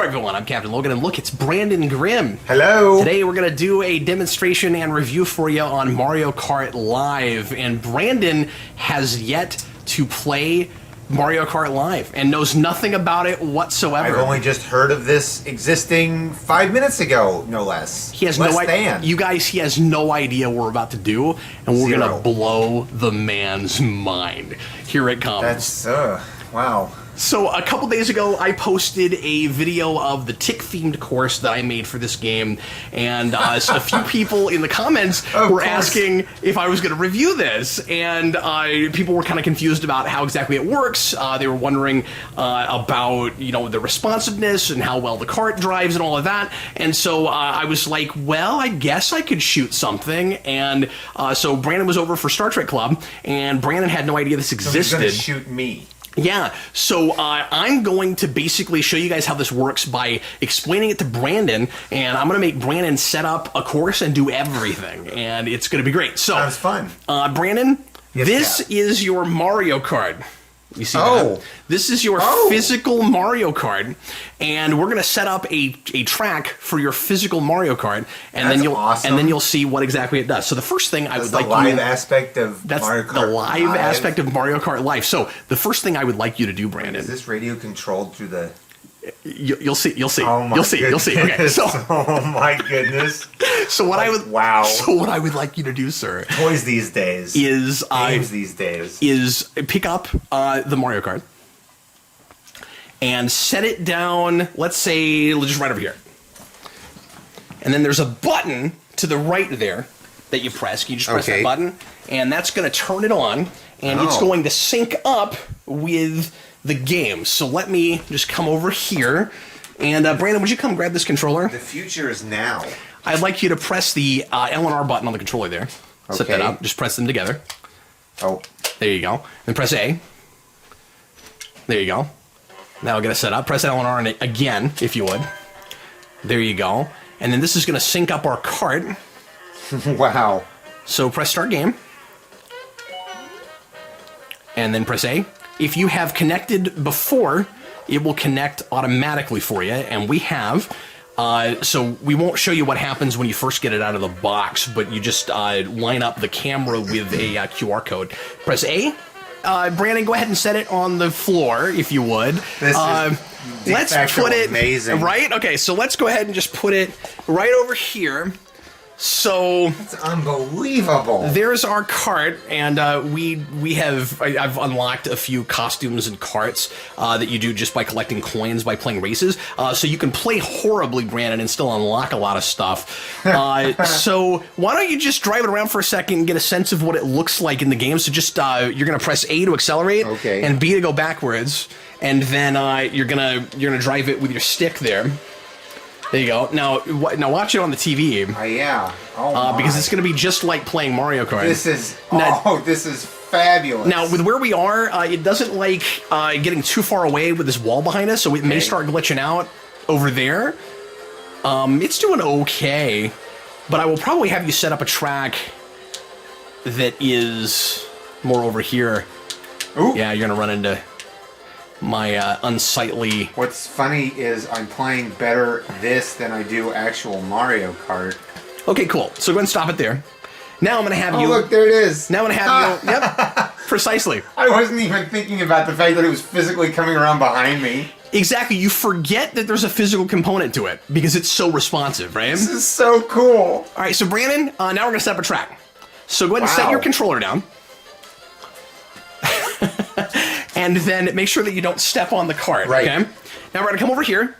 Hello everyone, I'm Captain Logan, and look, it's Brandon Grimm. Hello. Today we're going to do a demonstration and review for you on Mario Kart Live, and Brandon has yet to play Mario Kart Live and knows nothing about it whatsoever. I've only just heard of this existing 5 minutes ago, no less. He has no idea. You guys, he has no idea what we're about to do, and we're going to blow the man's mind. Here it comes. That's, wow. So a couple days ago, I posted a video of the tick-themed course that I made for this game, and a few people in the comments were asking if I was going to review this, and people were kind of confused about how exactly it works. They were wondering about, you know, the responsiveness and how well the kart drives and all of that, and so I was like, well, I guess I could shoot something, and so Brandon was over for Star Trek Club, and Brandon had no idea this existed. So he's going to shoot me. Yeah, so I'm going to basically show you guys how this works by explaining it to Brandon, and I'm going to make Brandon set up a course and do everything, and it's going to be great. So, sounds fun. Brandon, yes, this is your Mario Kart. You see that? This is your physical Mario Kart, and we're going to set up a track for your physical Mario Kart, and then you'll see what exactly it does. So the first thing I would like live aspect of Mario Kart. The live aspect of Mario Kart Live. So the first thing I would like you to do, Brandon. Is this radio controlled through the? You'll see. Oh my goodness. You'll see. Okay. So. Oh my goodness. So what I would So what I would like you to do, sir. Toys these days. Is games these days. Is pick up the Mario Kart and set it down. Let's say just right over here. And then there's a button to the right there that you press. You just press that button, and that's going to turn it on, and it's going to sync up with the game. So let me just come over here, and Brandon, would you come grab this controller? The future is now. I'd like you to press the L and R button on the controller there. Set that up. Just press them together. Oh. There you go. Then press A. There you go. That'll get us set up. Press L and R on it again, if you would. There you go. And then this is going to sync up our kart. Wow. So press Start Game. And then press A. If you have connected before, it will connect automatically for you, and we have. So we won't show you what happens when you first get it out of the box, but you just line up the camera with a QR code. Press A. Brandon, go ahead and set it on the floor, if you would. This is let's put it amazing. Right. Okay, so let's go ahead and just put it right over here. So that's unbelievable. There's our cart, and I've unlocked a few costumes and carts that you do just by collecting coins by playing races. So you can play horribly, Brandon, and still unlock a lot of stuff. So why don't you just drive it around for a second and get a sense of what it looks like in the game? So just you're gonna press A to accelerate, and B to go backwards, and then you're gonna drive it with your stick there. There you go. Now watch it on the TV. Yeah. Oh, because it's going to be just like playing Mario Kart. This is this is fabulous. Now, with where we are, it doesn't like getting too far away with this wall behind us, so it may start glitching out over there. It's doing okay, but I will probably have you set up a track that is more over here. Ooh. Yeah, you're going to run into my unsightly... What's funny is I'm playing better this than I do actual Mario Kart. Okay, cool. So go ahead and stop it there. Now I'm going to have you... Oh, look, there it is. Now I'm going to have you... Yep, precisely. I wasn't even thinking about the fact that it was physically coming around behind me. Exactly. You forget that there's a physical component to it because it's so responsive, right? This is so cool. All right, so Brandon, now we're going to set up a track. So go ahead and set your controller down. And then make sure that you don't step on the cart, okay? Now we're going to come over here,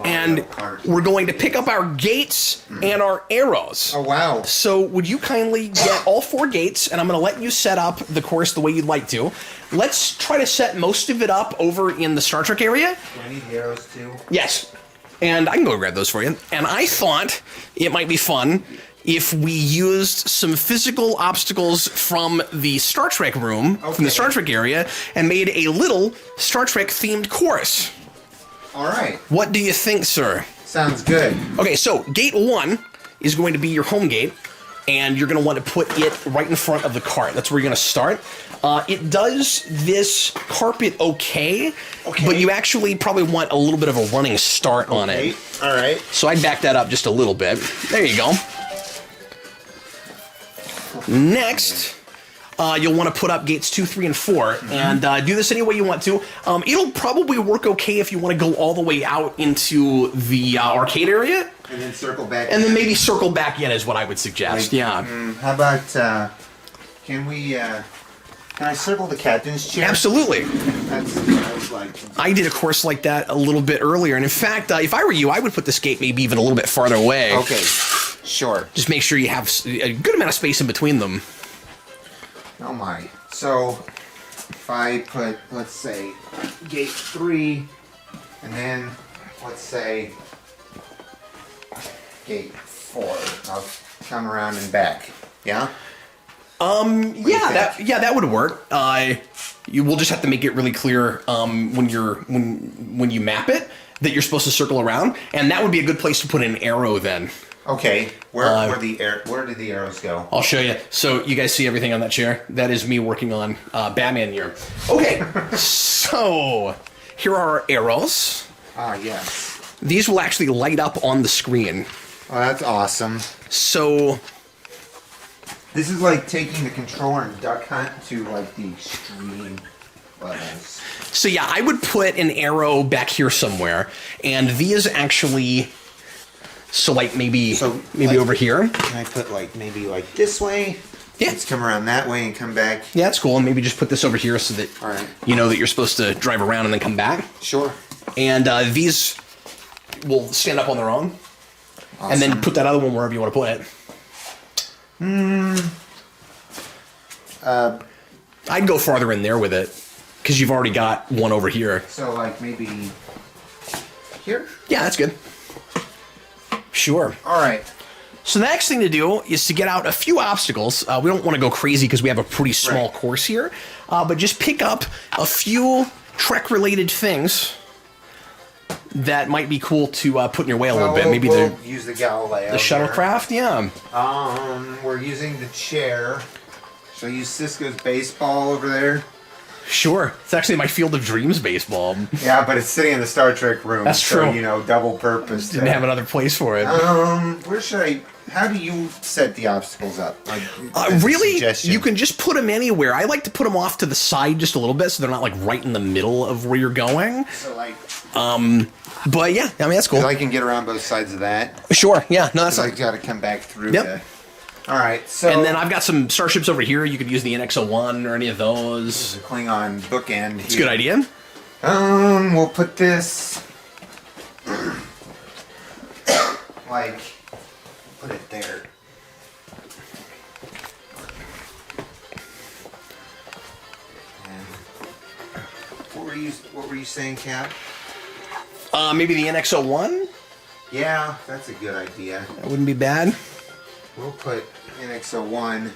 and we're going to pick up our gates and our arrows. Oh, wow. So would you kindly get all 4 gates, and I'm going to let you set up the course the way you'd like to. Let's try to set most of it up over in the Star Trek area. Do I need the arrows too? Yes. And I can go grab those for you. And I thought it might be fun if we used some physical obstacles from the Star Trek room, from the Star Trek area, and made a little Star Trek-themed course. All right. What do you think, sir? Sounds good. Okay, so gate 1 is going to be your home gate. and you're going to want to put it right in front of the cart. That's where you're going to start. It does this carpet okay, but you actually probably want a little bit of a running start on it. All right. So I'd back that up just a little bit. There you go. Next, you'll want to put up gates 2, 3, and 4, and do this any way you want to. It'll probably work okay if you want to go all the way out into the arcade area. And then circle back. And then maybe circle back in is what I would suggest, yeah. How about, can I circle the captain's chair? Absolutely. That's what I would like. I did a course like that a little bit earlier, and in fact, if I were you, I would put this gate maybe even a little bit farther away. Okay, sure. Just make sure you have a good amount of space in between them. Oh my. So, if I put, let's say, gate 3, and then, let's say, gate 4. I'll come around and back. Yeah? That would work. You will just have to make it really clear when you map it that you're supposed to circle around, and that would be a good place to put an arrow then. Okay. Where did the arrows go? I'll show you. So you guys see everything on that chair? That is me working on Batman here. Okay. So here are our arrows. Ah, yes. These will actually light up on the screen. Oh, that's awesome. So this is like taking the controller in Duck Hunt to like the extreme levels. So yeah, I would put an arrow back here somewhere, and these actually, so like maybe like, over here. Can I put like maybe like this way? Yeah. Let's come around that way and come back. Yeah, that's cool. And maybe just put this over here so that you know that you're supposed to drive around and then come back. Sure. And these will stand up on their own. Awesome. And then put that other one wherever you want to put it. I'd go farther in there with it, because you've already got one over here. So, like, maybe here? Yeah, that's good. Sure. All right. So the next thing to do is to get out a few obstacles. We don't want to go crazy because we have a pretty small course here, but just pick up a few Trek-related things that might be cool to put in your way a little bit. Maybe we'll use the Galileo. The shuttlecraft, yeah. We're using the chair. Should I use Cisco's baseball over there? Sure. It's actually my Field of Dreams baseball. Yeah, but it's sitting in the Star Trek room. That's true. So, you know, double purpose. Didn't have another place for it. Where should I... How do you set the obstacles up? Like, really, you can just put them anywhere. I like to put them off to the side just a little bit so they're not like right in the middle of where you're going. So like... But yeah, I mean, that's cool. I can get around both sides of that. Sure, yeah. No, that's I got to come back through Yep. All right, so... And then I've got some starships over here. You could use the NX-01 or any of those. The Klingon bookend here. It's a good idea. We'll put this... like... Put it there. And what were you saying, Cap? Maybe the NX-01? Yeah, that's a good idea. That wouldn't be bad. We'll put NX-01.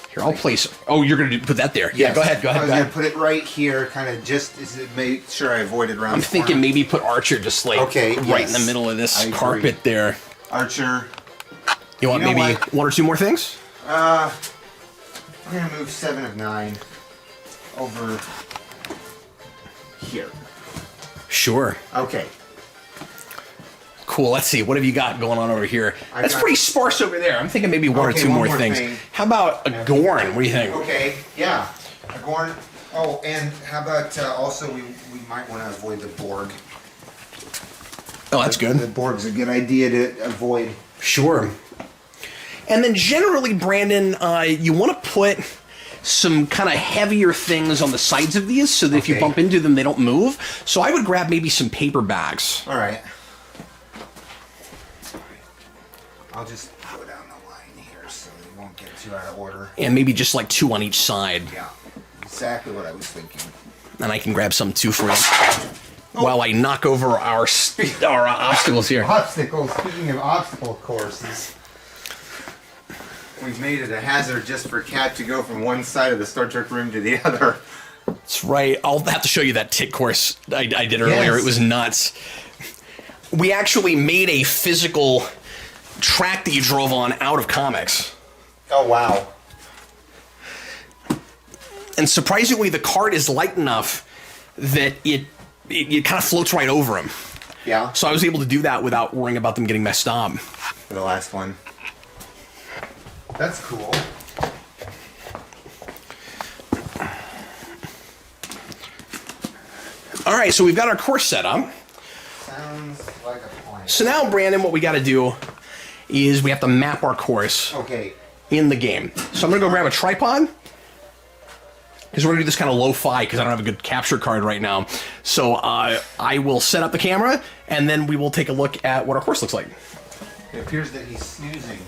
Here, I'll place... Oh, you're going to put that there. Yeah, Yes. go ahead. I was going to put it right here, kind of just to make sure I avoided around I'm the thinking corner. maybe put Archer just like right in the middle of this carpet there. Archer. You want maybe one or two more things? I'm going to move 7 of 9 over here. Sure. Okay. Cool. Let's see. What have you got going on over here? That's pretty sparse over there. I'm thinking maybe one or two more things. How about a Gorn? What do you think? Okay. Yeah. A Gorn. Oh, and how about also we might want to avoid the Borg. Oh, that's good. The Borg's a good idea to avoid. Sure. And then generally, Brandon, you want to put some kind of heavier things on the sides of these so that if you bump into them, they don't move. So I would grab maybe some paper bags. All right. I'll just go down the line here so they won't get too out of order. And maybe just like 2 on each side. Yeah, exactly what I was thinking. And I can grab some too for you. While I knock over our obstacles here. Obstacles. Speaking of obstacle courses, we've made it a hazard just for Cat to go from one side of the Star Trek room to the other. That's right. I'll have to show you that tick course I did earlier. Yes. It was nuts. We actually made a physical track that you drove on out of comics. Oh, wow. And surprisingly, the cart is light enough that it kind of floats right over him. Yeah. So I was able to do that without worrying about them getting messed up. For the last one. That's cool. All right, so we've got our course set up. Sounds like a plan. So now, Brandon, what we got to do is we have to map our course in the game. So I'm going to go grab a tripod, because we're going to do this kind of lo-fi because I don't have a good capture card right now. So I will set up the camera, and then we will take a look at what our course looks like. It appears that he's snoozing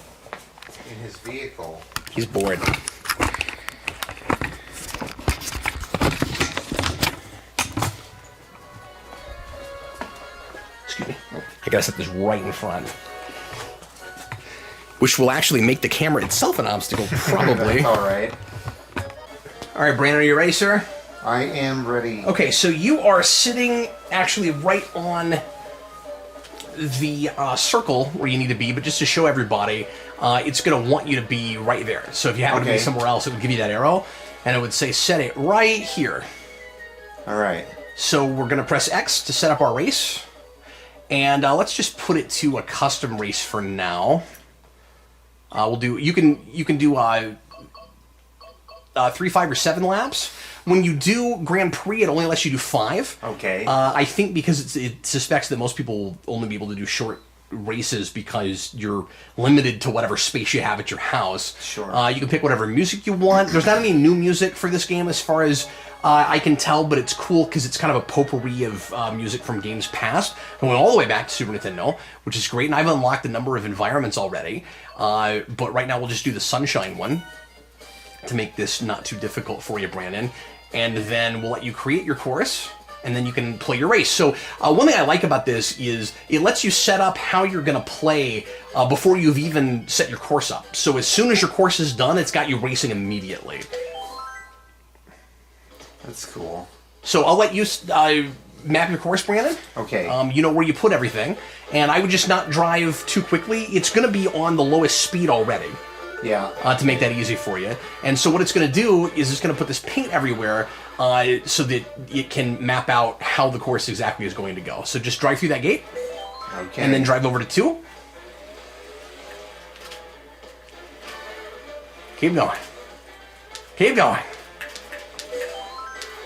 in his vehicle. He's bored. Excuse me. I gotta set this right in front. Which will actually make the camera itself an obstacle, probably. Alright. Alright, Brandon, are you ready, sir? I am ready. Okay, so you are sitting actually right on the circle where you need to be, but just to show everybody, it's going to want you to be right there. So if you happen to be somewhere else, it would give you that arrow, and it would say set it right here. Alright. So we're going to press X to set up our race, and let's just put it to a custom race for now. We'll do. You can do 3, 5, or 7 laps. When you do Grand Prix, it only lets you do 5. Okay. I think because it suspects that most people will only be able to do short races because you're limited to whatever space you have at your house. Sure. You can pick whatever music you want. There's not any new music for this game as far as I can tell, but it's cool because it's kind of a potpourri of music from games past. I went all the way back to Super Nintendo, which is great, and I've unlocked a number of environments already. But right now we'll just do the Sunshine one to make this not too difficult for you, Brandon. And then we'll let you create your course, and then you can play your race. So one thing I like about this is it lets you set up how you're going to play before you've even set your course up. So as soon as your course is done, it's got you racing immediately. That's cool. So I'll let you map your course, Brandon. Okay. You know where you put everything. And I would just not drive too quickly. It's going to be on the lowest speed already. Yeah. To make that easy for you. And so what it's going to do is it's going to put this paint everywhere so that it can map out how the course exactly is going to go. So just drive through that gate. Okay. And then drive over to 2. Keep going. Keep going.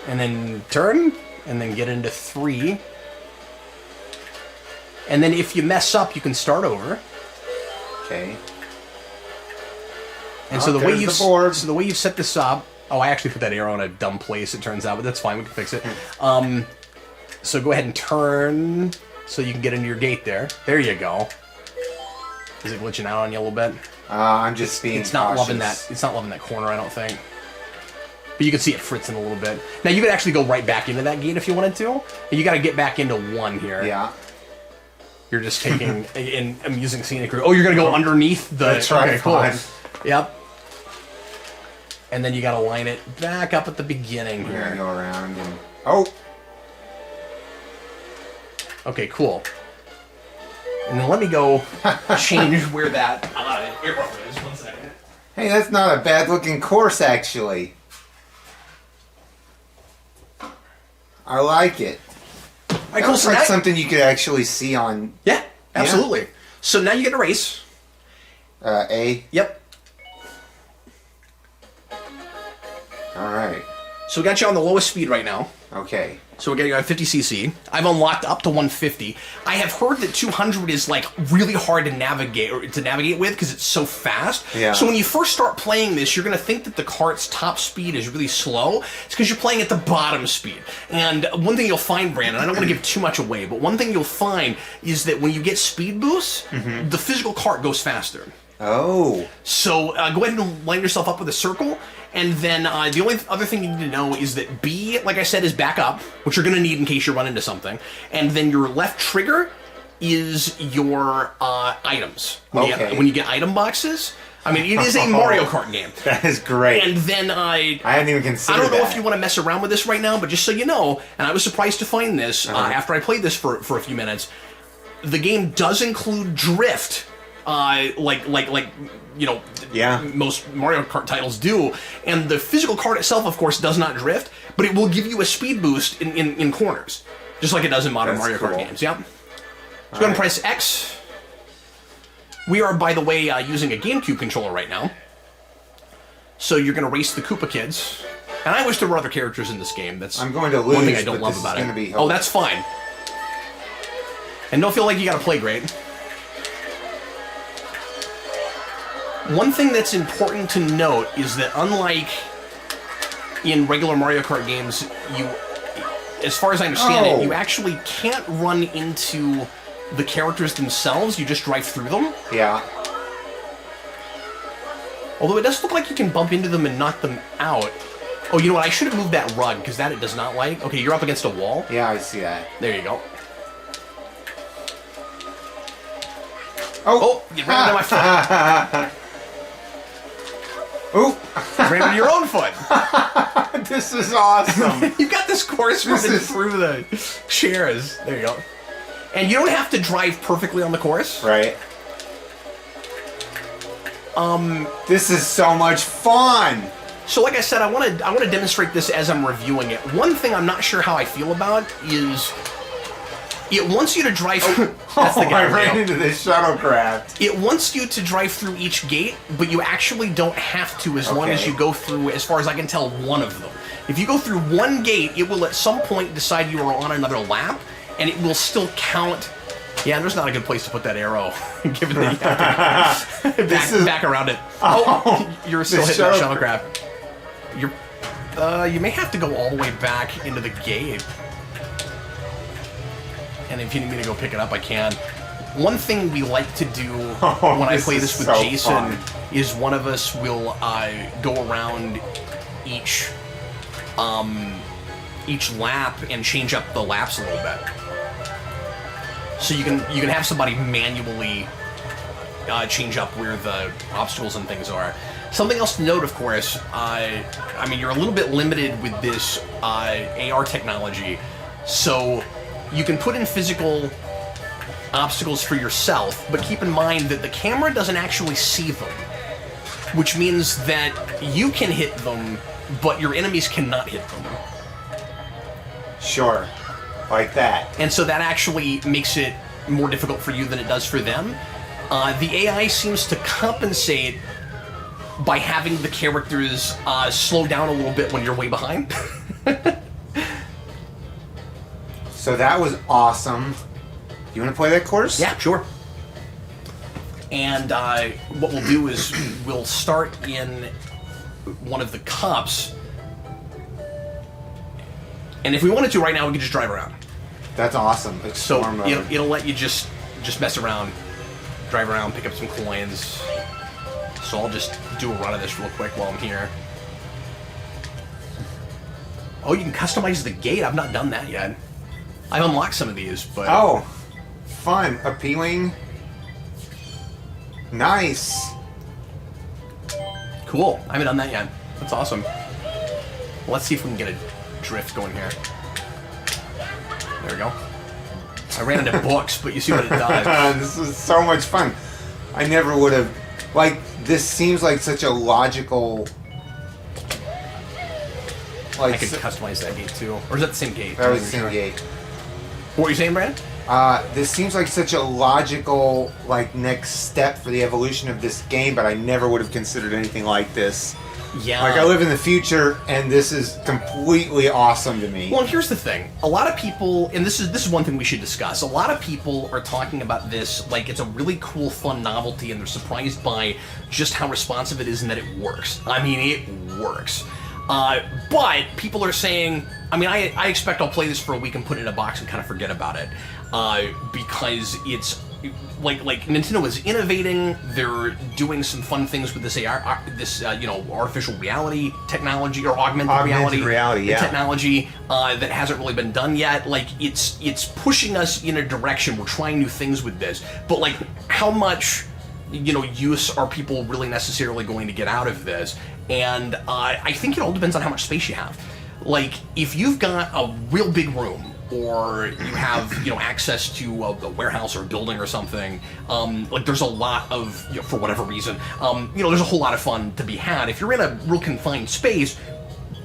And then turn, and then get into 3. And then if you mess up, you can start over. Okay. And so the way you set this up, I actually put that arrow in a dumb place, it turns out, but that's fine, we can fix it. So go ahead and turn so you can get into your gate there. There you go. Is it glitching out on you a little bit? I'm just being it's not cautious. loving that. It's not loving that corner, I don't think. But you can see it fritzing a little bit. Now you could actually go right back into that gate if you wanted to. You got to get back into 1 here. Yeah. You're just taking an amusing scenic route. Oh, you're gonna go underneath the. That's right. Okay, cool. Yep. And then you gotta line it back up at the beginning We're here. gonna go around and... Oh! Okay, cool. And then let me go change where that arrow is. 1 second. Hey, that's not a bad looking course, actually. I like it. All right, That cool. looks So like now, something you could actually see on... yeah, absolutely. So now you get a race. A? Yep. Alright. So we got you on the lowest speed right now. Okay. So we got you on 50cc. I've unlocked up to 150. I have heard that 200 is like really hard to navigate with because it's so fast. Yeah. So when you first start playing this, you're going to think that the cart's top speed is really slow. It's because you're playing at the bottom speed. And one thing you'll find, Brandon, I don't want to give too much away, but one thing you'll find is that when you get speed boosts, the physical cart goes faster. Oh. So go ahead and line yourself up with a circle, and then the only other thing you need to know is that B, like I said, is back up, which you're going to need in case you run into something, and then your left trigger is your items. When you get item boxes, I mean, it is a Mario Kart game. That is great. And then I hadn't even considered I don't know that. if you want to mess around with this right now, but just so you know, and I was surprised to find this after I played this for a few minutes, the game does include drift like you know, yeah, most Mario Kart titles do. And the physical cart itself, of course, does not drift, but it will give you a speed boost in corners, just like it does in modern Mario Kart games. Yep. So go ahead and press X. We are, by the way, using a GameCube controller right now. So you're going to race the Koopa Kids. And I wish there were other characters in this game. That's I'm going to lose, one thing I don't love about it. Oh, that's fine. And don't feel like you got to play great. One thing that's important to note is that unlike in regular Mario Kart games, you, as far as I understand it, you actually can't run into the characters themselves. You just drive through them. Yeah. Although it does look like you can bump into them and knock them out. Oh, you know what? I should have moved that rug, because that it does not like. Okay, you're up against a wall. Yeah, I see that. There you go. Oh, you ran into my foot. Oh! Ran into your own foot. This is awesome. You got this course running through the chairs. There you go. And you don't have to drive perfectly on the course. Right. This is so much fun. So, like I said, I want to demonstrate this as I'm reviewing it. One thing I'm not sure how I feel about is it wants you to drive. That's the guy. I ran into this shuttlecraft. It wants you to drive through each gate, but you actually don't have to as long as you go through, as far as I can tell, one of them. If you go through one gate, it will at some point decide you are on another lap, and it will still count. Yeah, there's not a good place to put that arrow, given that you have to back around it. Oh, you're still hitting that shuttlecraft. You may have to go all the way back into the gate. And if you need me to go pick it up, I can. One thing we like to do when I play this with Jason is one of us will go around each lap and change up the laps a little bit. So you can have somebody manually change up where the obstacles and things are. Something else to note, of course, I mean, you're a little bit limited with this AR technology, so you can put in physical obstacles for yourself, but keep in mind that the camera doesn't actually see them, which means that you can hit them, but your enemies cannot hit them. Sure. Like that. And so that actually makes it more difficult for you than it does for them. The AI seems to compensate by having the characters slow down a little bit when you're way behind. So that was awesome. You want to play that course? Yeah, sure. And what we'll do is we'll start in one of the cups. And if we wanted to right now, we could just drive around. That's awesome. So it'll let you just mess around, drive around, pick up some coins. So I'll just do a run of this real quick while I'm here. Oh, you can customize the gate. I've not done that yet. I've unlocked some of these, but... Oh, fun. Appealing. Nice. Cool. I haven't done that yet. That's awesome. Well, let's see if we can get a drift going here. There we go. I ran into books, but you see what it does. This is so much fun. I never would have... Like, this seems like such a logical... Like, I could customize that gate, too. Or is that the same gate? That was the same gate. What were you saying, Brad? This seems like such a logical, like, next step for the evolution of this game, but I never would have considered anything like this. Yeah. Like, I live in the future, and this is completely awesome to me. Well, here's the thing. A lot of people, and this is one thing we should discuss, a lot of people are talking about this like it's a really cool, fun novelty, and they're surprised by just how responsive it is and that it works. I mean, it works. But people are saying, I mean, I expect I'll play this for a week and put it in a box and kind of forget about it. Because it's... Like Nintendo is innovating. They're doing some fun things with this AR, artificial reality technology or augmented reality technology that hasn't really been done yet. Like it's pushing us in a direction. We're trying new things with this, but like how much use are people really necessarily going to get out of this? And I think it all depends on how much space you have. Like if you've got a real big room or you have access to a warehouse or a building or something. Like there's a lot of for whatever reason, there's a whole lot of fun to be had. If you're in a real confined space,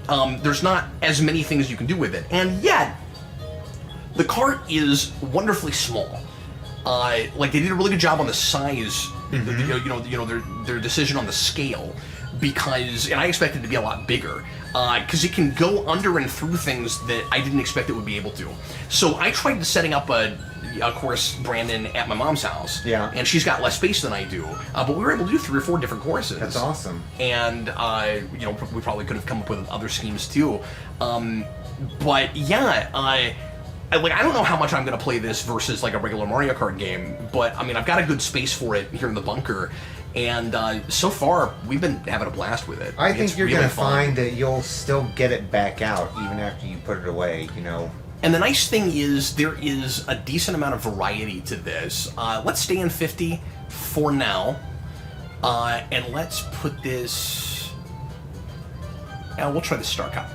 there's not as many things you can do with it, and yet the cart is wonderfully small. Like they did a really good job on the size, their decision on the scale, because, and I expected it to be a lot bigger, because it can go under and through things that I didn't expect it would be able to. So I tried setting up a course, Brandon, at my mom's house. Yeah. And she's got less space than I do, but we were able to do 3 or 4 different courses. That's awesome. And we probably could have come up with other schemes too. But yeah, I don't know how much I'm going to play this versus like a regular Mario Kart game, but I mean, I've got a good space for it here in the bunker, and so far we've been having a blast with it. I think you're going to find that you'll still get it back out even after you put it away, And the nice thing is there is a decent amount of variety to this. Let's stay in 50 for now, and let's put this. We'll try the Star Cup.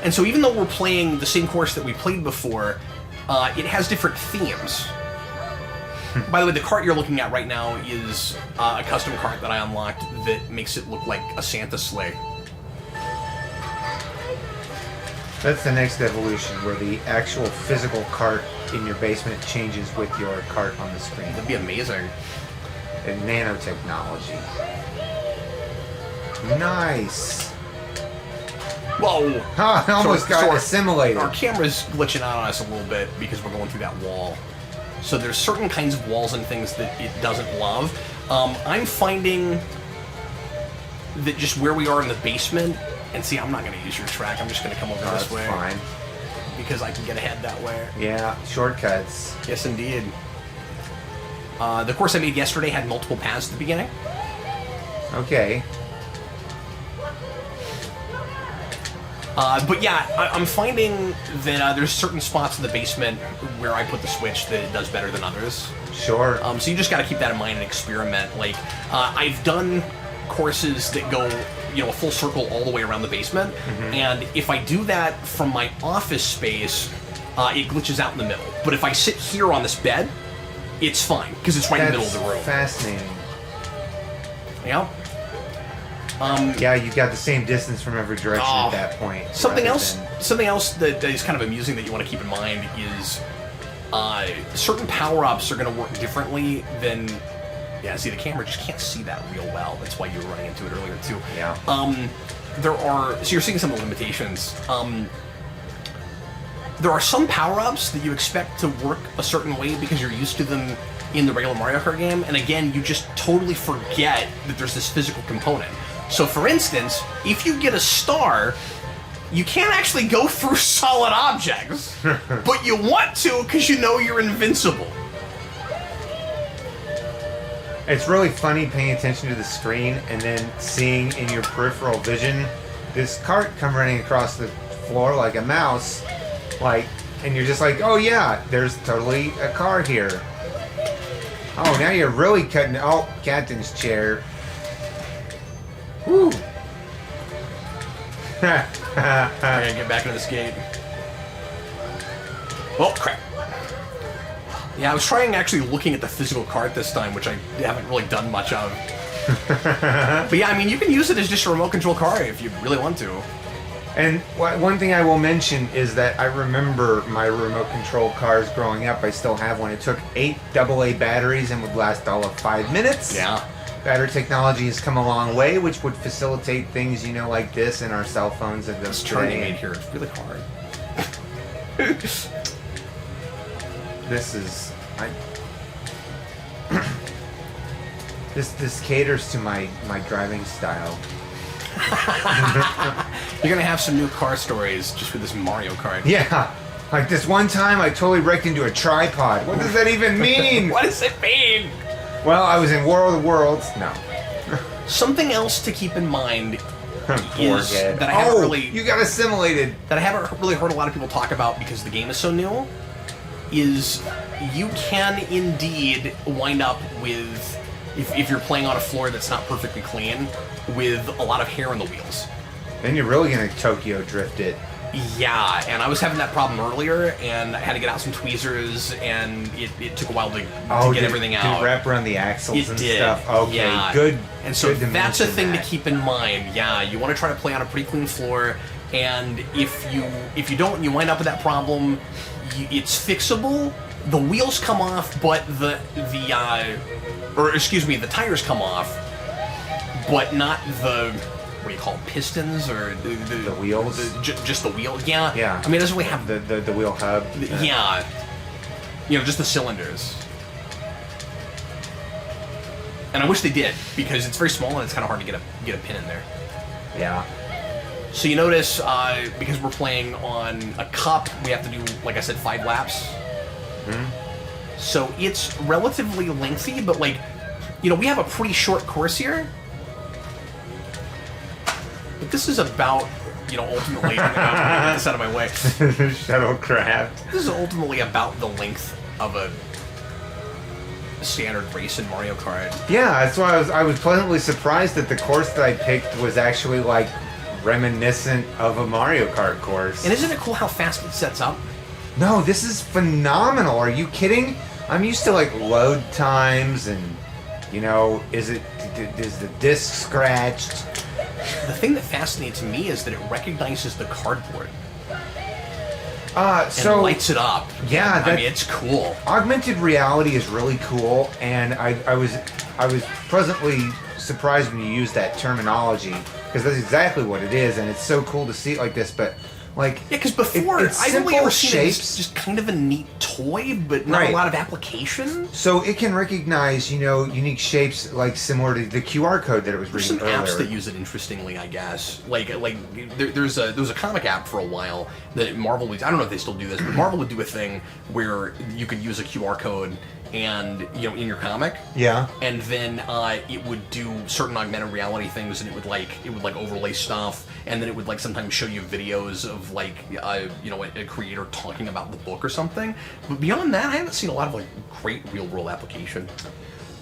And so even though we're playing the same course that we played before, it has different themes. By the way, the cart you're looking at right now is a custom cart that I unlocked that makes it look like a Santa sleigh. That's the next evolution, where the actual physical cart in your basement changes with your cart on the screen. That'd be amazing. And nanotechnology. Nice. Whoa! I almost got assimilated. Our camera's glitching out on us a little bit because we're going through that wall. So there's certain kinds of walls and things that it doesn't love. I'm finding that just where we are in the basement, and see, I'm not going to use your track. I'm just going to come over this way. That's fine. Because I can get ahead that way. Yeah, shortcuts. Yes, indeed. The course I made yesterday had multiple paths at the beginning. Okay. But yeah, I'm finding that there's certain spots in the basement where I put the switch that it does better than others. Sure. So you just got to keep that in mind and experiment. Like, I've done courses that go, a full circle all the way around the basement, and if I do that from my office space, it glitches out in the middle. But if I sit here on this bed, it's fine, because it's right in the middle of the room. Fascinating. Yeah. Yeah, you've got the same distance from every direction at that point. Something else that is kind of amusing that you want to keep in mind is certain power-ups are going to work differently than... Yeah, see, the camera just can't see that real well. That's why you were running into it earlier, too. Yeah. So you're seeing some of the limitations. There are some power-ups that you expect to work a certain way because you're used to them in the regular Mario Kart game, and again, you just totally forget that there's this physical component. So, for instance, if you get a star, you can't actually go through solid objects, but you want to because you know you're invincible. It's really funny paying attention to the screen and then seeing in your peripheral vision this cart come running across the floor like a mouse, and you're just like, oh yeah, there's totally a car here. Oh, now you're really cutting. Oh, captain's chair. Woo. I gotta get back into this gate. Oh, crap. Yeah, I was trying actually looking at the physical cart this time, which I haven't really done much of. But yeah, I mean, you can use it as just a remote control car if you really want to. And one thing I will mention is that I remember my remote control cars growing up. I still have one. It took 8 AA batteries and would last all of 5 minutes. Yeah. Battery technology has come a long way, which would facilitate things, like this in our cell phones of this turn you made here, it's really hard. This is... This caters to my driving style. You're gonna have some new car stories just with this Mario Kart. Yeah, like this one time I totally wrecked into a tripod. What does that even mean? What does it mean? Well, I was in World of Worlds. No. Something else to keep in mind is that I haven't you got assimilated. That I haven't really heard a lot of people talk about because the game is so new. Is you can indeed wind up with, if you're playing on a floor that's not perfectly clean, with a lot of hair on the wheels. Then you're really gonna Tokyo drift it. Yeah, and I was having that problem earlier, and I had to get out some tweezers, and it took a while to get everything out. Did it wrap around the axles and did. stuff? Okay, yeah. good. And so good that's a thing that. to keep in mind. Yeah, you want to try to play on a pretty clean floor, and if you don't, you wind up with that problem. It's fixable. The wheels come off, but the tires come off, but not the. What do you call it, pistons or the wheels? Just the wheels, yeah. Yeah. I mean, it doesn't really have the wheel hub. Yeah. You know, just the cylinders. And I wish they did because it's very small and it's kind of hard to get a pin in there. Yeah. So you notice because we're playing on a cup, we have to do, like I said, 5 laps. Mm-hmm. So it's relatively lengthy, but like, you know, we have a pretty short course here. But this is about, you know, ultimately, get this out of my way. Shuttlecraft. This is ultimately about the length of a standard race in Mario Kart. Yeah, that's why I was pleasantly surprised that the course that I picked was actually like reminiscent of a Mario Kart course. And isn't it cool how fast it sets up? No, this is phenomenal. Are you kidding? I'm used to like load times and, you know, is the disc scratched? The thing that fascinates me is that it recognizes the cardboard. So and lights it up. Yeah, I mean, it's cool. Augmented reality is really cool, and I was pleasantly surprised when you used that terminology because that's exactly what it is, and it's so cool to see it like this. But like, yeah, because before I've only ever seen it as just kind of a neat toy, but not a lot of application. So it can recognize, you know, unique shapes like similar to the QR code that it was reading earlier. There's some apps that use it interestingly, I guess. Like there was a comic app for a while that Marvel would. I don't know if they still do this, but Marvel would do a thing where you could use a QR code and, you know, in your comic. Yeah. And then it would do certain augmented reality things, and it would overlay stuff, and then it would like sometimes show you videos of like you know, a creator talking about the book or something. But beyond that, I haven't seen a lot of like great real world application.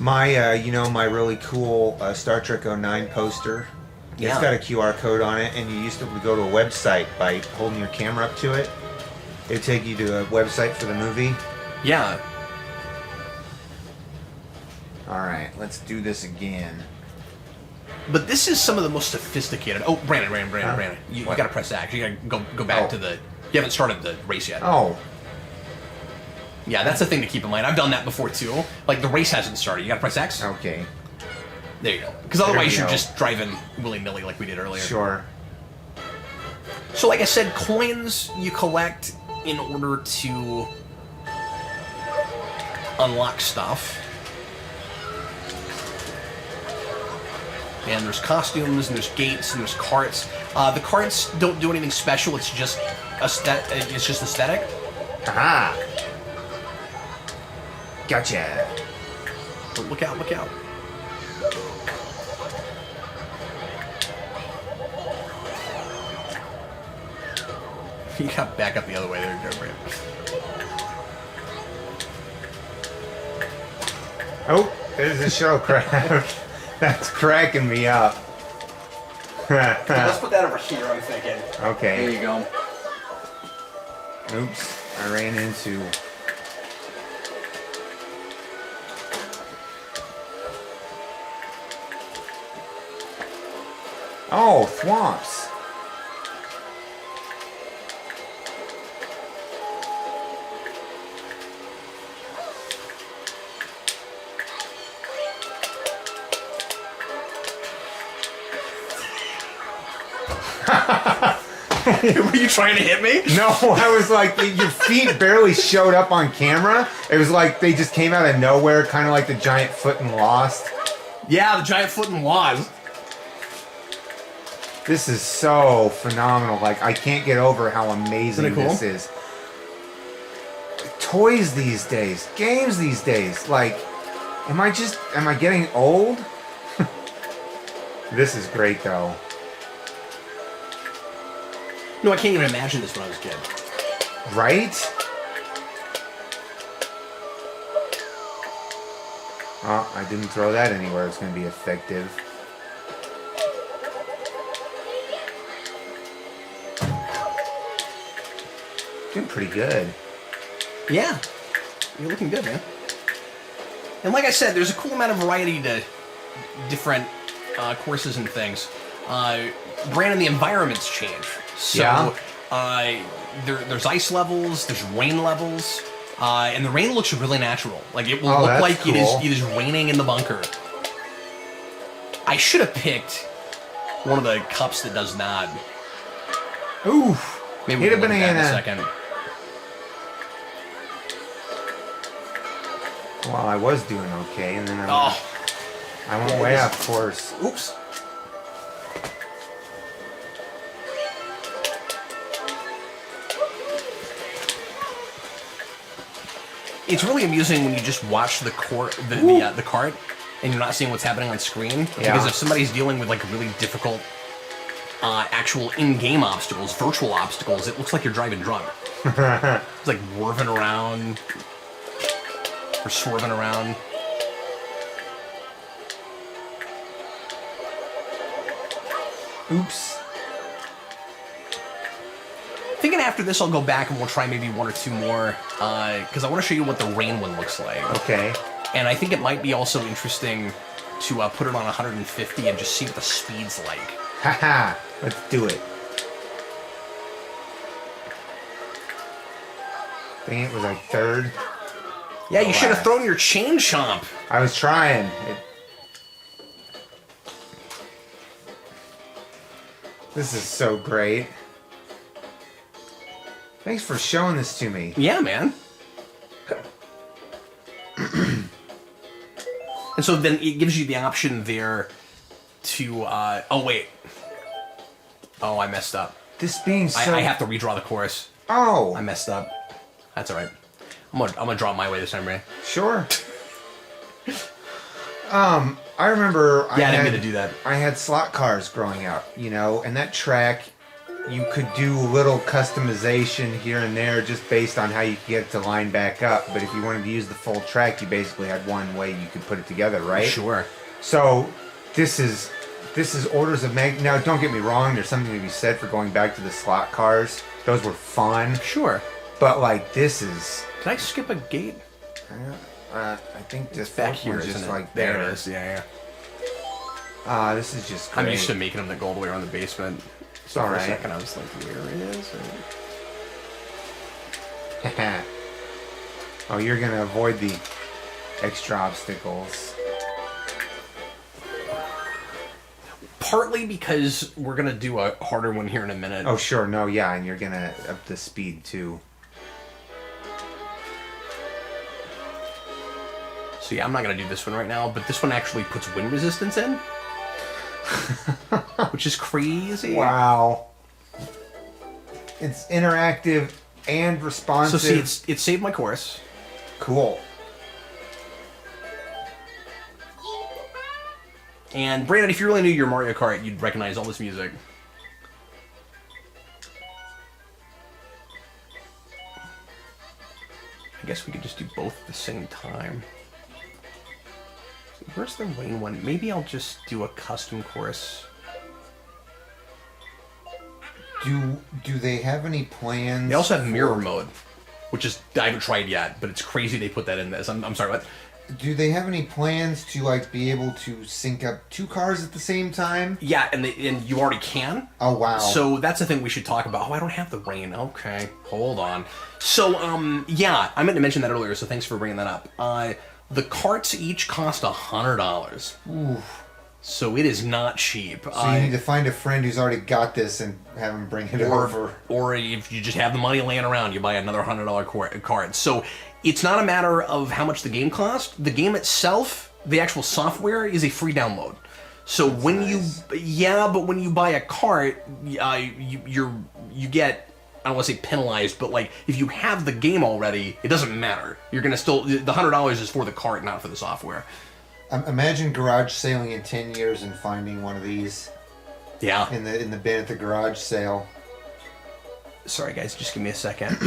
My you know, my really cool Star Trek '09 poster. Yeah. It's got a QR code on it, and you used to be able to go to a website by holding your camera up to it. It'd take you to a website for the movie. Yeah. Alright, let's do this again. But this is some of the most sophisticated. Oh, Brandon. You gotta press X. You gotta go back to the. You haven't started the race yet. Oh. Yeah, that's the thing to keep in mind. I've done that before too. Like the race hasn't started. You gotta press X. Okay. There you go. Because otherwise you're just driving willy-nilly like we did earlier. Sure. So like I said, coins you collect in order to unlock stuff. And there's costumes, and there's gates, and there's carts. The carts don't do anything special. It's just aesthetic. Aha! Gotcha. But look out! Look out! You got back up the other way. There you go, Brandon. Oh, there's a shuttlecraft. That's cracking me up. Let's put that over here, I'm thinking. Okay. There you go. Oops. I ran into... Oh, thwomps. Were you trying to hit me? No, I was like, your feet barely showed up on camera. It was like they just came out of nowhere, kind of like the giant foot in Lost. Yeah, the giant foot in Lost. This is so phenomenal. Like, I can't get over how amazing this is. Toys these days, games these days. Like, am I getting old? This is great, though. No, I can't even imagine this when I was a kid. Right? Oh, I didn't throw that anywhere. It's going to be effective. Doing pretty good. Yeah. You're looking good, man. And like I said, there's a cool amount of variety to different courses and things. Brandon, the environments change. So there's ice levels, there's rain levels, and the rain looks really natural. Like it will look like cool. it is raining in the bunker. I should have picked one of the cups that does not. Ooh. Maybe Hit we'll a look at that in a banana. second. Well, I was doing okay, and then I went way off course. Oops. It's really amusing when you just watch the cart, and you're not seeing what's happening on screen. Because if somebody's dealing with like really difficult, actual in-game obstacles, virtual obstacles, it looks like you're driving drunk. It's like whirring around or swerving around. Oops. Thinking after this, I'll go back and we'll try maybe one or two more, because I want to show you what the rain one looks like. Okay. And I think it might be also interesting to put it on 150 and just see what the speed's like. Haha. Let's do it. Dang, it was like third. Yeah, you should have thrown your chain chomp. I was trying. This is so great. Thanks for showing this to me. Yeah, man. And so then it gives you the option there to, oh wait. Oh, I messed up. This being so... I have to redraw the course. Oh! I messed up. That's alright. I'm gonna draw it my way this time, Ray. Sure. I remember I didn't mean to do that. I had slot cars growing up, you know, and that track, you could do a little customization here and there just based on how you could get it to line back up. But if you wanted to use the full track, you basically had one way you could put it together, right? Sure. So this is orders of magnitude. Now, don't get me wrong. There's something to be said for going back to the slot cars. Those were fun. Sure. But like this is. Did I skip a gate? I think this Back here, one's isn't just it? like there there. it is. Yeah, This is just great. I'm used to making them that go all the way around the basement. So for a second, I was like, where it is? Oh, you're gonna avoid the extra obstacles. Partly because we're gonna do a harder one here in a minute. Oh, sure. No, yeah, and you're gonna up the speed too. So yeah, I'm not gonna do this one right now, but this one actually puts wind resistance in. Which is crazy. Wow. It's interactive and responsive. So see, it saved my course. Cool. And Brandon, if you really knew your Mario Kart, you'd recognize all this music. I guess we could just do both at the same time. Where's the rain one? Maybe I'll just do a custom course. Do they have any plans? They also have mirror mode, which is I haven't tried yet, but it's crazy they put that in this. I'm sorry, what? Do they have any plans to like be able to sync up two cars at the same time? Yeah, and you already can. Oh wow! So that's the thing we should talk about. Oh, I don't have the rain. Okay, hold on. So yeah, I meant to mention that earlier. So thanks for bringing that up. The carts each cost $100. Oof. So it is not cheap. So you need to find a friend who's already got this and have him bring it over. Or if you just have the money laying around, you buy another $100 card. So it's not a matter of how much the game costs. The game itself, the actual software, is a free download. So that's when nice. But when you buy a cart, you get, I don't want to say penalized, but like if you have the game already, it doesn't matter. You're gonna still, the $100 is for the cart, not for the software. Imagine garage sailing in 10 years and finding one of these. Yeah. In the bin at the garage sale. Sorry guys, just give me a second.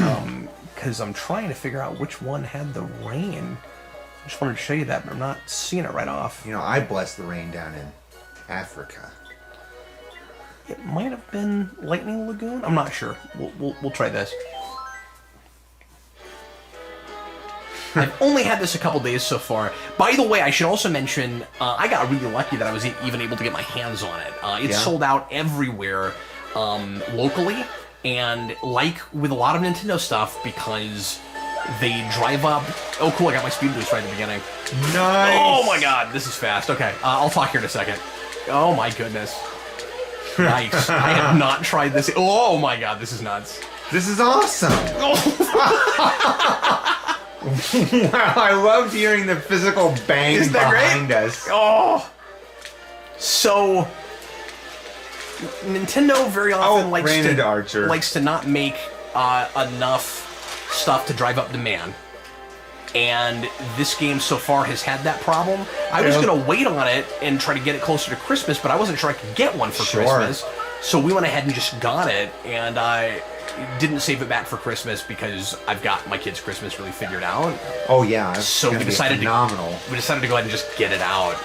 Because I'm trying to figure out which one had the rain. I just wanted to show you that, but I'm not seeing it right off. You know, I blessed the rain down in Africa. It might have been Lightning Lagoon. I'm not sure. We'll try this. I've only had this a couple days so far. By the way, I should also mention, I got really lucky that I was even able to get my hands on it. It's sold out everywhere locally, and like with a lot of Nintendo stuff, because they drive up... Oh, cool, I got my speed boost right at the beginning. Nice! Oh my god, this is fast. Okay, I'll talk here in a second. Oh my goodness. Nice. I have not tried this. Oh my god, this is nuts. This is awesome! Wow, I loved hearing the physical bang Isn't that behind great? us. Oh! So... Nintendo very often likes to not make enough stuff to drive up demand. And this game so far has had that problem. I was going to wait on it and try to get it closer to Christmas, but I wasn't sure I could get one for Christmas. So we went ahead and just got it, and I didn't save it back for Christmas because I've got my kids' Christmas really figured out. Oh yeah, so we decided to go ahead and just get it out.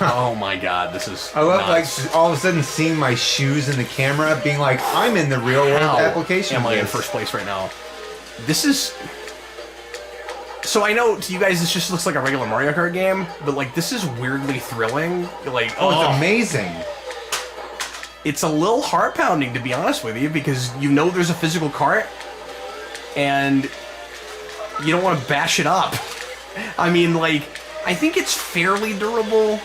Oh my god, this is I love nuts. like all of a sudden seeing my shoes in the camera, being like, I'm in the real world application. Am I in first place right now? This is... So I know to you guys this just looks like a regular Mario Kart game, but like this is weirdly thrilling. Like, it's amazing. It's a little heart-pounding, to be honest with you, because you know there's a physical cart, and you don't want to bash it up. I mean, like, I think it's fairly durable.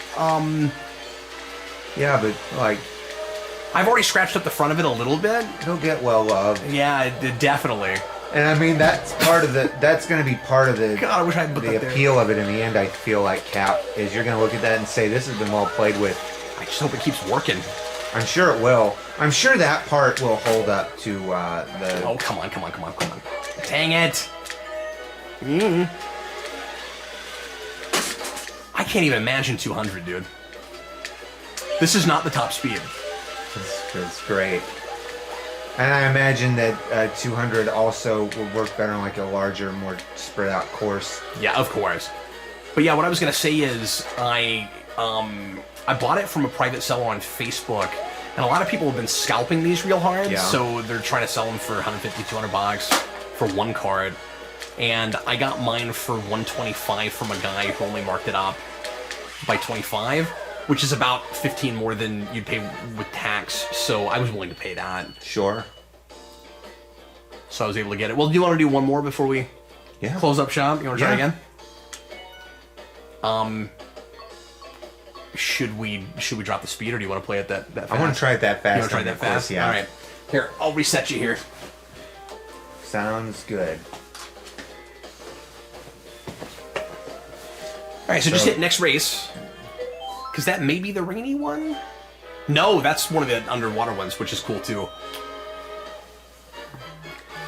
Yeah, but like, I've already scratched up the front of it a little bit. It'll get well loved. Yeah, definitely. And I mean, that's part of the. That's going to be part of the. God, I wish I had put that there. The appeal of it in the end, I feel like, Cap, is you're going to look at that and say, "This has been well played with." I just hope it keeps working. I'm sure it will. I'm sure that part will hold up to the. Oh, come on. Dang it. I can't even imagine 200, dude. This is not the top speed. It's great. And I imagine that 200 also would work better on like a larger, more spread out course. Yeah, of course. But yeah, what I was gonna say is I bought it from a private seller on Facebook, and a lot of people have been scalping these real hard. Yeah. So they're trying to sell them for 150, 200 bucks for one card. And I got mine for 125 from a guy who only marked it up by 25, which is about 15 more than you'd pay with tax. So I was willing to pay that. Sure. So I was able to get it. Well, do you want to do one more before we close up shop? You want to try again? Should we drop the speed, or do you want to play it that fast? I want to try it that fast. You want to try that fast? Yeah. All right. Here, I'll reset you here. Sounds good. Alright, so just hit next race. Because that may be the rainy one? No, that's one of the underwater ones, which is cool too.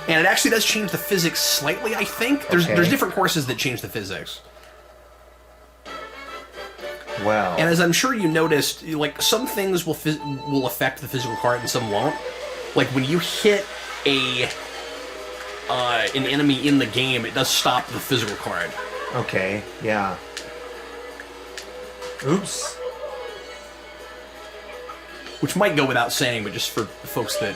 And it actually does change the physics slightly, I think. There's different courses that change the physics. Wow. And as I'm sure you noticed, like, some things will affect the physical cart and some won't. Like, when you hit an enemy in the game, it does stop the physical cart. Okay, yeah. Oops. Which might go without saying, but just for folks that...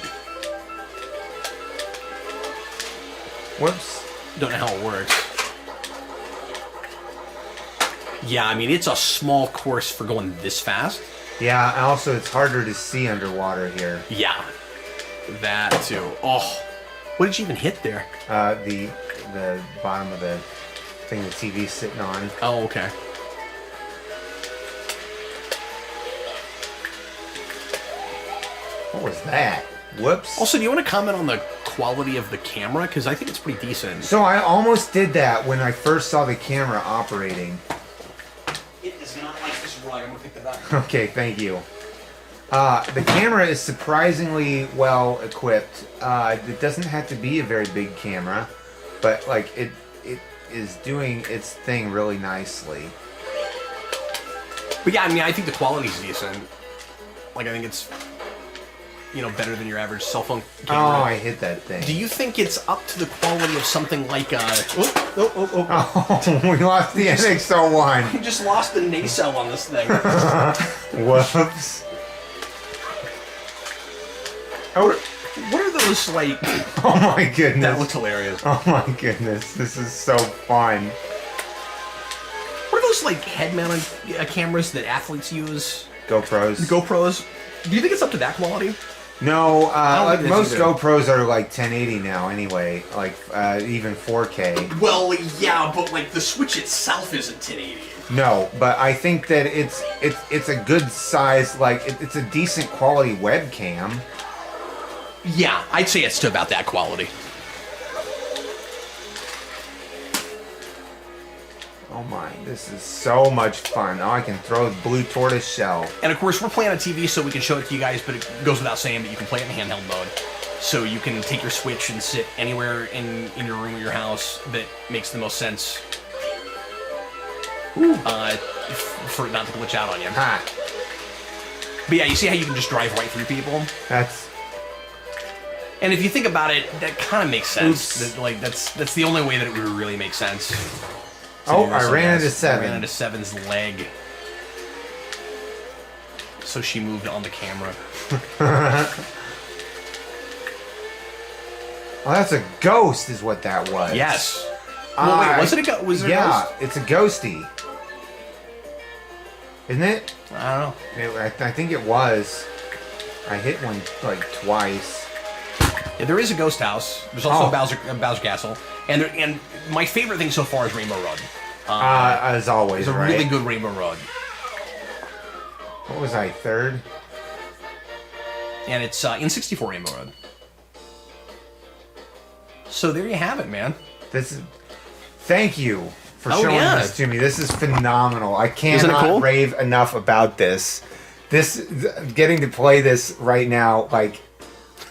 Whoops. Don't know how it works. Yeah, I mean, it's a small course for going this fast. Yeah, and also it's harder to see underwater here. Yeah. That, too. Oh. What did you even hit there? The bottom of the thing the TV's sitting on. Oh, okay. What was that? Whoops. Also, do you want to comment on the quality of the camera? Because I think it's pretty decent. So I almost did that when I first saw the camera operating. It is not like this rug. I'm going to pick that up. Okay, thank you. The camera is surprisingly well equipped. It doesn't have to be a very big camera, but like it is doing its thing really nicely. But yeah, I mean, I think the quality's decent. Like, I think it's, you know, better than your average cell phone camera. Oh, I hit that thing. Do you think it's up to the quality of something like Oh, we lost the NX-01. You just lost the nacelle on this thing. Whoops. Oh, what are those, like... Oh my goodness. That looks hilarious. Oh my goodness. This is so fun. What are those, like, head-mounted cameras that athletes use? GoPros. Do you think it's up to that quality? No, like most either. GoPros are like 1080 now anyway, like even 4K. Well, yeah, but like the Switch itself isn't 1080. No, but I think that it's a good size, like it's a decent quality webcam. Yeah, I'd say it's to about that quality. Oh my, this is so much fun. Oh, I can throw the blue tortoise shell. And of course, we're playing on TV, so we can show it to you guys, but it goes without saying that you can play it in handheld mode. So you can take your Switch and sit anywhere in your room or your house that makes the most sense for it not to glitch out on you. Ha! But yeah, you see how you can just drive right through people? And if you think about it, that kind of makes sense. That, like that's the only way that it would really make sense. Oh, I ran into 7. I ran into 7's leg. So she moved on the camera. Oh, that's a ghost is what that was. Yes. Well, wait, was it a ghost? Was it a ghost? It's a ghosty. Isn't it? I don't know. I think it was. I hit one like twice. Yeah, there is a ghost house. There's also a Bowser Castle. And my favorite thing so far is Rainbow Road. As always, it's a right? really good Rainbow Road. What was I, 3rd? And it's in 64 Rainbow Road. So there you have it, man. Thank you for showing this to me. This is phenomenal. I cannot rave enough about this. Getting to play this right now, like...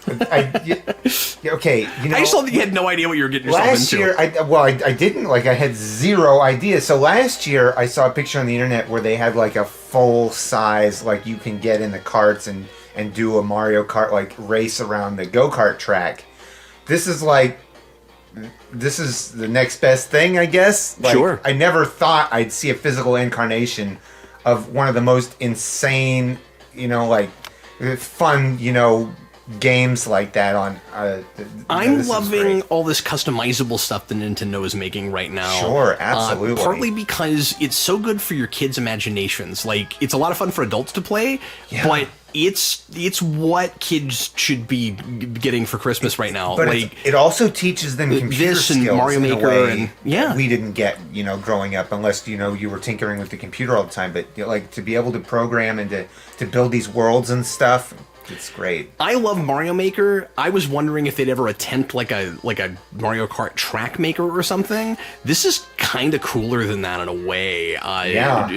okay, you know... I just thought that you had no idea what you were getting yourself into. Last year, I didn't. Like, I had zero idea. So last year, I saw a picture on the internet where they had, like, a full-size, like, you can get in the carts and do a Mario Kart, like, race around the go-kart track. This is, like... This is the next best thing, I guess. Like, sure. I never thought I'd see a physical incarnation of one of the most insane, like, fun, games like that on I'm loving all this customizable stuff that Nintendo is making right now. Sure, absolutely. Partly because it's so good for your kids' imaginations. Like, it's a lot of fun for adults to play, but it's what kids should be getting for Christmas right now. But like, it also teaches them computer this skills and Mario Maker and we didn't get growing up, unless you were tinkering with the computer all the time. But like to be able to program and to build these worlds and stuff. It's great. I love Mario Maker. I was wondering if they'd ever attempt like a Mario Kart track maker or something. This is kind of cooler than that in a way.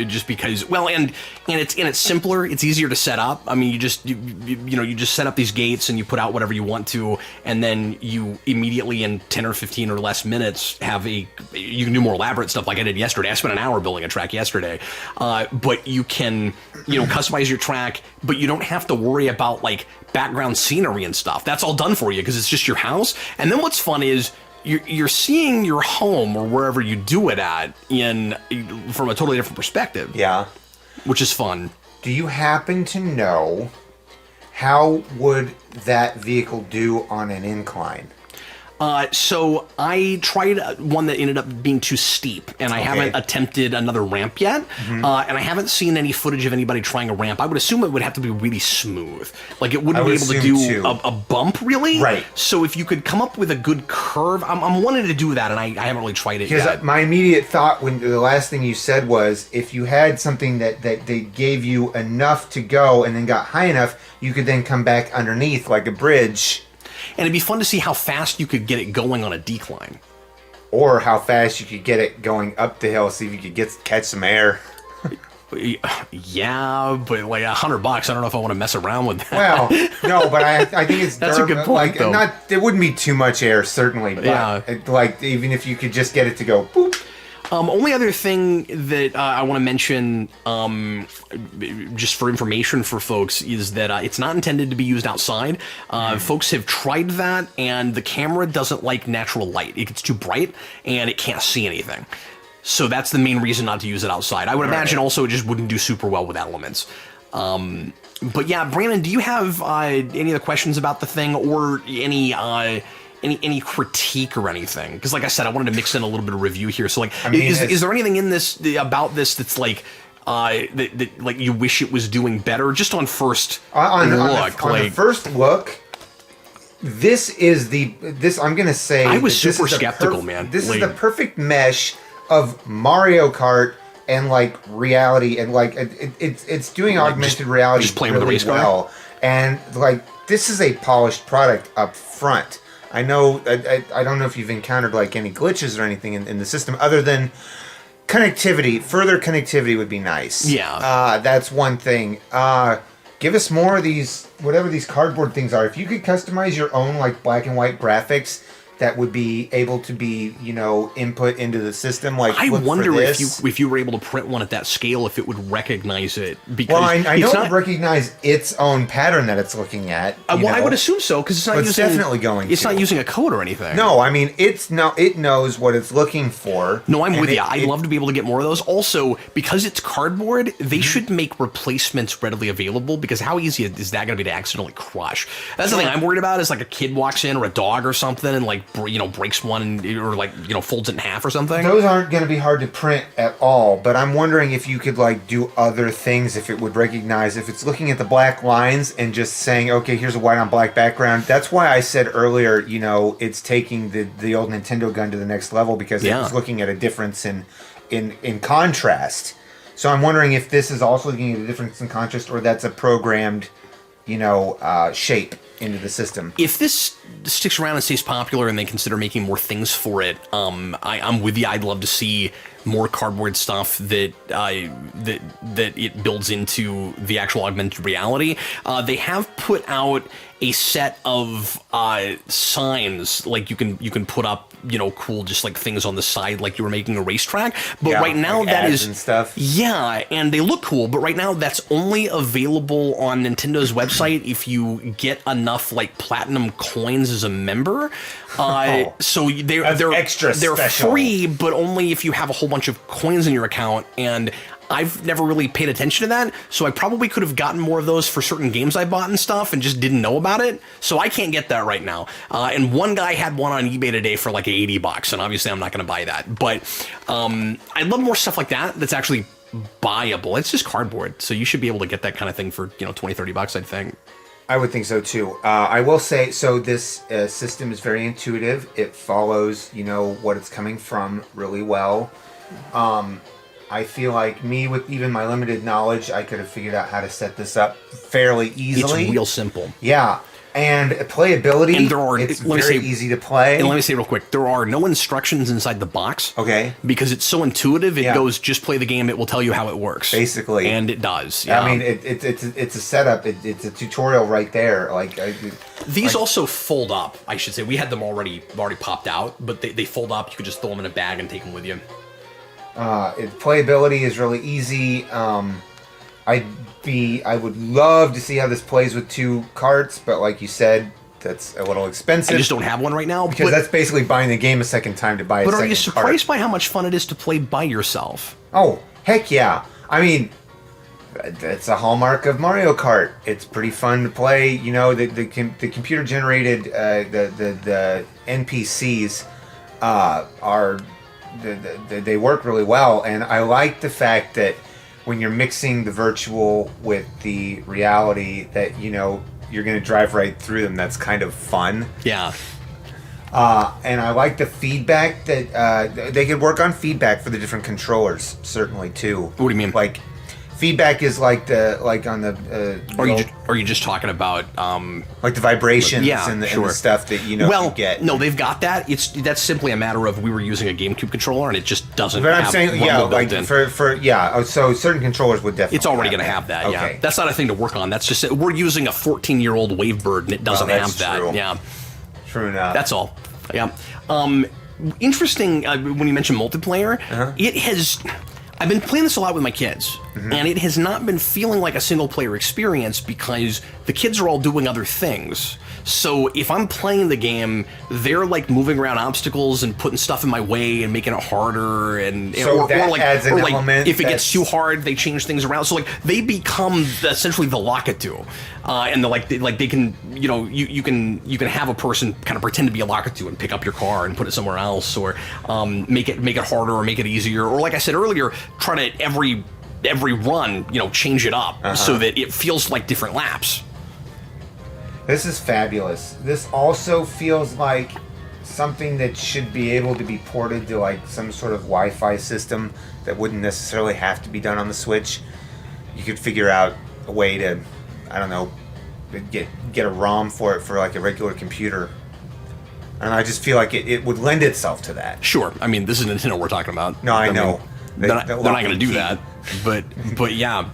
Just because, and it's simpler. It's easier to set up. I mean, you just set up these gates and you put out whatever you want to, and then you immediately in 10 or 15 or less minutes you can do more elaborate stuff like I did yesterday. I spent an hour building a track yesterday, but you can customize your track, but you don't have to worry about like background scenery and stuff. That's all done for you because it's just your house. And then what's fun is you're seeing your home or wherever you do it at from a totally different perspective. Yeah. Which is fun. Do you happen to know how would that vehicle do on an incline? So I tried one that ended up being too steep, and I haven't attempted another ramp yet, and I haven't seen any footage of anybody trying a ramp. I would assume it would have to be really smooth. Like, it wouldn't be able to do a bump, really. Right. So if you could come up with a good curve, I'm wanting to do that, and I haven't really tried it yet. Because my immediate thought when the last thing you said was, if you had something that they gave you enough to go and then got high enough, you could then come back underneath like a bridge. And it'd be fun to see how fast you could get it going on a decline. Or how fast you could get it going up the hill, see if you could catch some air. Yeah, but like $100, I don't know if I want to mess around with that. Well, no, but I think it's that's a good point. Though. There wouldn't be too much air, certainly. But like even if you could just get it to go boop. Only other thing that I want to mention, just for information for folks, is that it's not intended to be used outside. Folks have tried that, and the camera doesn't like natural light. It gets too bright, and it can't see anything. So that's the main reason not to use it outside. I would imagine also it just wouldn't do super well with elements. But yeah, Brandon, do you have any other questions about the thing, or any critique or anything? Because like I said, I wanted to mix in a little bit of review here. So like, is there anything in this about this that's like that like you wish it was doing better? Just on first look, on the first look, this I'm gonna say I was super skeptical, man. This is the perfect mesh of Mario Kart and like reality, and like it's doing like augmented reality just playing really with the race well. And like this is a polished product up front. I know I don't know if you've encountered like any glitches or anything in the system other than connectivity. Further connectivity would be nice. Yeah. That's one thing. Give us more of these, whatever these cardboard things are. If you could customize your own like black and white graphics that would be able to be, input into the system. Like, I wonder if you were able to print one at that scale, if it would recognize it. Because I know it would recognize its own pattern that it's looking at. I would assume so, because it's definitely going. It's not using a code or anything. No, I mean it knows what it's looking for. No, I'm with you. I'd love to be able to get more of those. Also, because it's cardboard, they should make replacements readily available. Because how easy is that going to be to accidentally crush? That's the thing I'm worried about. Is like a kid walks in or a dog or something and like breaks one or like folds it in half or something. Those aren't going to be hard to print at all, but I'm wondering if you could like do other things, if it would recognize, if it's looking at the black lines and just saying, okay, here's a white on black background. That's why I said earlier, it's taking the old Nintendo gun to the next level, because it was looking at a difference in contrast. So I'm wondering if this is also looking at a difference in contrast, or that's a programmed shape into the system. If this sticks around and stays popular and they consider making more things for it, I'm with you. I'd love to see more cardboard stuff that it builds into the actual augmented reality. They have put out a set of signs, like you can put up cool just like things on the side like you were making a racetrack, but right now like that is and stuff. Yeah, and they look cool, but right now that's only available on Nintendo's website if you get enough like platinum coins as a member. So they're extra they're special. Free, but only if you have a whole bunch of coins in your account, and I've never really paid attention to that, so I probably could have gotten more of those for certain games I bought and stuff and just didn't know about it, so I can't get that right now. And one guy had one on eBay today for like $80, and obviously I'm not going to buy that, but I'd love more stuff like that that's actually buyable. It's just cardboard, so you should be able to get that kind of thing for $20-$30, I think. I would think so too. I will say, so this system is very intuitive. It follows, what it's coming from really well. I feel like with even my limited knowledge, I could have figured out how to set this up fairly easily. It's real simple. Yeah. And playability, and it's very easy to play. And let me say real quick, there are no instructions inside the box. Okay. Because it's so intuitive, it goes, just play the game, it will tell you how it works. Basically. And it does. Yeah. I mean, it's a setup, it's a tutorial right there. These also fold up, I should say. We had them already popped out, but they fold up. You could just throw them in a bag and take them with you. Playability is really easy. I would love to see how this plays with two carts, but like you said, that's a little expensive. I just don't have one right now. Because that's basically buying the game a second time to buy a second cart. But are you surprised by how much fun it is to play by yourself? Oh, heck yeah. I mean, that's a hallmark of Mario Kart. It's pretty fun to play. The computer-generated, the NPCs are... They work really well, and I like the fact that when you're mixing the virtual with the reality, that you're going to drive right through them. That's kind of fun. Yeah. And I like the feedback that they could work on feedback for the different controllers, certainly too. What do you mean? Like, feedback is like on the. Are you just talking about like the vibrations and the stuff that you get? No, they've got that. That's simply a matter of we were using a GameCube controller and it just doesn't. But I'm saying, so certain controllers would definitely. It's already going to have that. Okay. Yeah, that's not a thing to work on. That's just we're using a 14-year-old Wavebird and it doesn't have that. True. Yeah, true enough. That's all. Yeah. Interesting. When you mention multiplayer, it has. I've been playing this a lot with my kids, and it has not been feeling like a single-player experience because the kids are all doing other things. So if I'm playing the game, they're like moving around obstacles and putting stuff in my way and making it harder, and so that adds an element. If it gets too hard, they change things around. So like they become essentially the Lockatoo, and they can, you know, you can have a person kind of pretend to be a Lockatoo and pick up your car and put it somewhere else, or make it harder or make it easier, or like I said earlier, try to every run, you know, change it up so that it feels like different laps. This is fabulous. This also feels like something that should be able to be ported to like some sort of Wi-Fi system that wouldn't necessarily have to be done on the Switch. You could figure out a way to, I don't know, get a ROM for it for like a regular computer. And I just feel like it would lend itself to that. Sure. I mean, this is Nintendo we're talking about. No, I know. They're not going to do that. But yeah.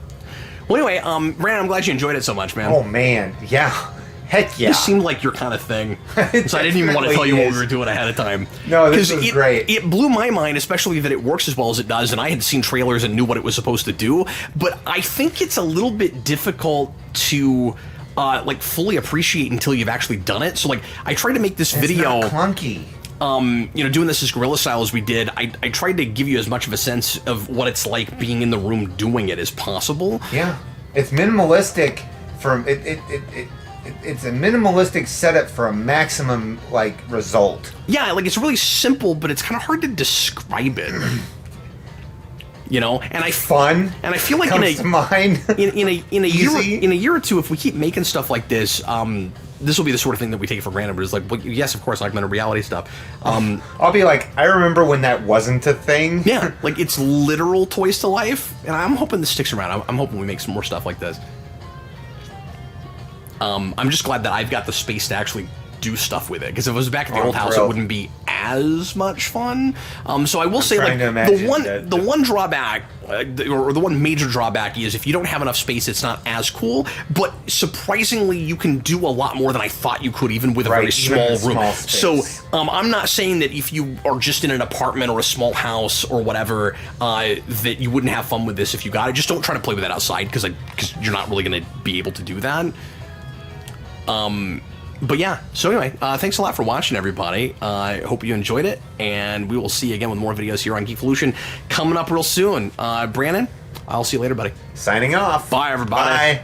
Well, anyway, Brandon, I'm glad you enjoyed it so much, man. Oh, man. Yeah. Heck yeah. This seemed like your kind of thing. So I didn't even want to tell you what we were doing ahead of time. No, this was great. It blew my mind, especially that it works as well as it does, and I had seen trailers and knew what it was supposed to do, but I think it's a little bit difficult to like fully appreciate until you've actually done it. So like I tried to make this video not clunky. You know, doing this as guerrilla style as we did, I tried to give you as much of a sense of what it's like being in the room doing it as possible. Yeah. It's minimalistic from it's a minimalistic setup for a maximum like result. Yeah, like it's really simple, but it's kind of hard to describe it. You know, and I feel like in a year or two, if we keep making stuff like this, this will be the sort of thing that we take for granted. But it's like, well, yes, of course, augmented reality stuff. I'll be like, I remember when that wasn't a thing. Yeah, like it's literal toys to life, and I'm hoping this sticks around. I'm hoping we make some more stuff like this. I'm just glad that I've got the space to actually do stuff with it, because if it was back at the old house, it wouldn't be as much fun. So I will say, like, the one drawback, or the one major drawback is if you don't have enough space, it's not as cool. But surprisingly, you can do a lot more than I thought you could, even with a very small room. So I'm not saying that if you are just in an apartment or a small house or whatever, that you wouldn't have fun with this if you got it. Just don't try to play with it outside, because you're not really going to be able to do that. But yeah, so anyway, thanks a lot for watching, everybody. I hope you enjoyed it, and we will see you again with more videos here on Geekvolution coming up real soon. Brandon, I'll see you later, buddy. Signing off. Bye, everybody. Bye.